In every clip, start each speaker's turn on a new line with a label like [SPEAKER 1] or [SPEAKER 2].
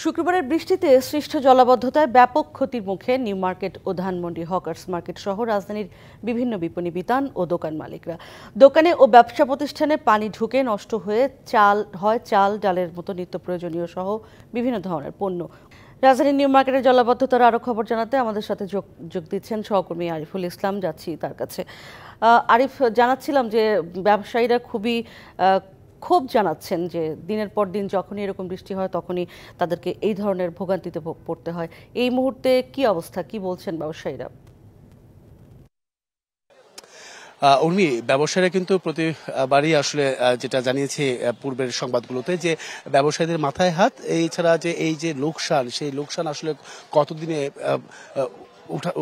[SPEAKER 1] শুক্রবারের বৃষ্টিতে সৃষ্ট জলাবদ্ধতায় ব্যাপক ক্ষতির মুখে নিউ মার্কেট ও ধানমন্ডি হকার্স মার্কেট সহ রাজধানীর বিভিন্ন বিপণী বিতান ও দোকান মালিকরা। দোকানে ও ব্যবসা প্রতিষ্ঠানে পানি ঢুকে নষ্ট হয়ে চাল ডালের মতো নিত্য প্রয়োজনীয় সহ বিভিন্ন ধরনের পণ্য। রাজধানীর নিউ মার্কেটের জলাবদ্ধতার আরও খবর জানাতে আমাদের সাথে যোগ দিচ্ছেন সহকর্মী আরিফুল ইসলাম। যাচ্ছি তার কাছে। আরিফ, জানাচ্ছিলাম যে ব্যবসায়ীরা খুবই ক্ষোভ জানাচ্ছেন যে দিনের পর দিন যখনই এরকম বৃষ্টি হয় তখনই তাদেরকে এই ধরনের ভোগান্তিতে পড়তে হয়। এই মুহূর্তে কি অবস্থা, কি বলছেন ব্যবসায়ীরা?
[SPEAKER 2] উর্মি, ব্যবসায়ীরা কিন্তু প্রতিবারই আসলে যেটা জানিয়েছে পূর্বের সংবাদগুলোতে যে ব্যবসায়ীদের মাথায় হাত, এছাড়া যে এই যে লোকসান, সেই লোকসান আসলে কতদিনে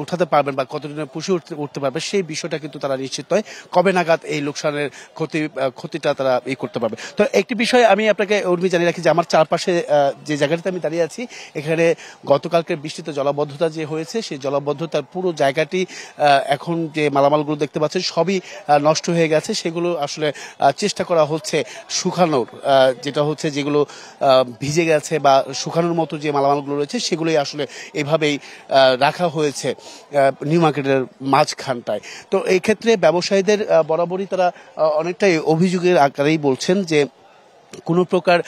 [SPEAKER 2] উঠাতে পারবেন বা কতদিনে পুষে উঠতে পারবে সেই বিষয়টা কিন্তু তারা নিশ্চিত নয়। কবে নাগাদ এই লোকসানের ক্ষতিটা তারা করতে পারবে। তো একটি বিষয় আমি আপনাকে উর্মি জানিয়ে রাখি যে আমার চারপাশে যে জায়গাটিতে আমি দাঁড়িয়ে আছি, এখানে গতকালকে বৃষ্টিতে জলাবদ্ধতা যে হয়েছে সেই জলাবদ্ধতার পুরো জায়গাটি এখন যে মালামালগুলো দেখতে পাচ্ছেন সবই নষ্ট হয়ে গেছে। সেগুলো আসলে চেষ্টা করা হচ্ছে শুকানোর, যেটা হচ্ছে যেগুলো ভিজে গেছে বা শুকানোর মতো যে মালামালগুলো রয়েছে সেগুলোই আসলে এভাবেই রাখা হয়েছে নিউ মার্কেটের মাঝখানটায়। তো এই ক্ষেত্রে ব্যবসায়ীদের বরাবরই তারা অনেকটাই অভিযোগের আকারেই বলছেন যে কোনো প্রকার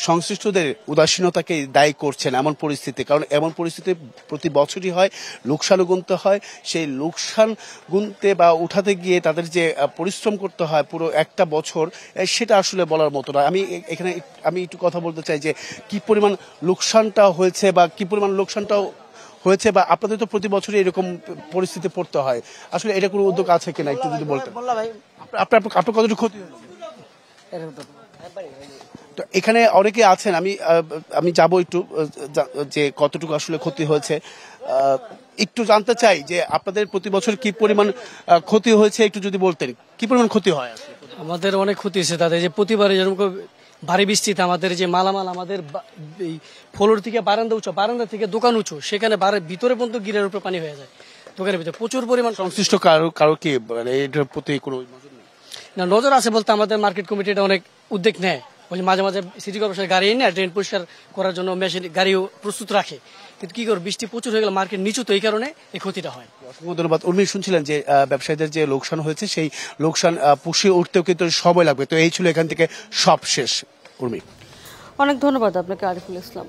[SPEAKER 2] সংশ্লিষ্টদের উদাসীনতাকে দায়ী করছেন এমন পরিস্থিতি। কারণ এমন পরিস্থিতি প্রতি বছরই হয়, লোকসানও গুনতে হয়। সেই লোকসান গুনতে বা উঠাতে গিয়ে তাদের যে পরিশ্রম করতে হয় পুরো একটা বছর, সেটা আসলে বলার মতো না। আমি একটু কথা বলতে চাই যে কি পরিমাণ লোকসানটা হয়েছে বা কি পরিমাণ লোকসানটাও হয়েছে বা আপনাদের তো প্রতি বছরই এরকম পরিস্থিতি পড়তে হয়। আসলে এটা কোনো উদ্যোগ আছে কিনা একটু যদি বলতেন। আপনার কতটুকু ক্ষতি হয়েছে? তো এখানে অনেকে আছেন, আমি যাবো একটু যে কতটুকু আসলে ক্ষতি হয়েছে একটু জানতে চাই যে আপনাদের প্রতি বছর কি পরিমাণ ক্ষতি হয়েছে একটু যদি বলতেন, কি পরিমাণ ক্ষতি হয়?
[SPEAKER 3] আমাদের অনেক ক্ষতি হয়েছে তাদের, যে প্রতিবারে যেরকম ভারী বৃষ্টিতে আমাদের যে মালামাল আমাদের ফ্লোর থেকে বারান্দা উঁচু, বারান্দা থেকে দোকান উঁচু, সেখানে ভিতরে পর্যন্ত গিরের উপরে পানি হয়ে যায়। দোকানের ভিতরে প্রচুর পরিমাণ।
[SPEAKER 2] সংশ্লিষ্ট কারো কি এটার প্রতি কোনো
[SPEAKER 3] না নজর আছে বলতে আমাদের মার্কেট কমিটিটা অনেক উদ্যোগ নেয়। মাঝে মাঝে সিটি কর্পোরেশন গাড়ি এনে ড্রেন পরিষ্কার করার জন্য মেশিন গাড়িও প্রস্তুত রাখে, কিন্তু কি করে বৃষ্টি প্রচুর হয়ে গেলে মার্কেট নিচু, তো এই কারণে এই ক্ষতিটা হয়।
[SPEAKER 2] অসংখ্য ধন্যবাদ। উর্মি, শুনছিলেন যে ব্যবসায়ীদের যে লোকসান হয়েছে সেই লোকসান পুষিয়ে উঠতেও কিন্তু সময় লাগবে। তো এই ছিল এখান থেকে সব শেষ। উর্মি,
[SPEAKER 1] অনেক ধন্যবাদ আপনাকে আরিফুল ইসলাম।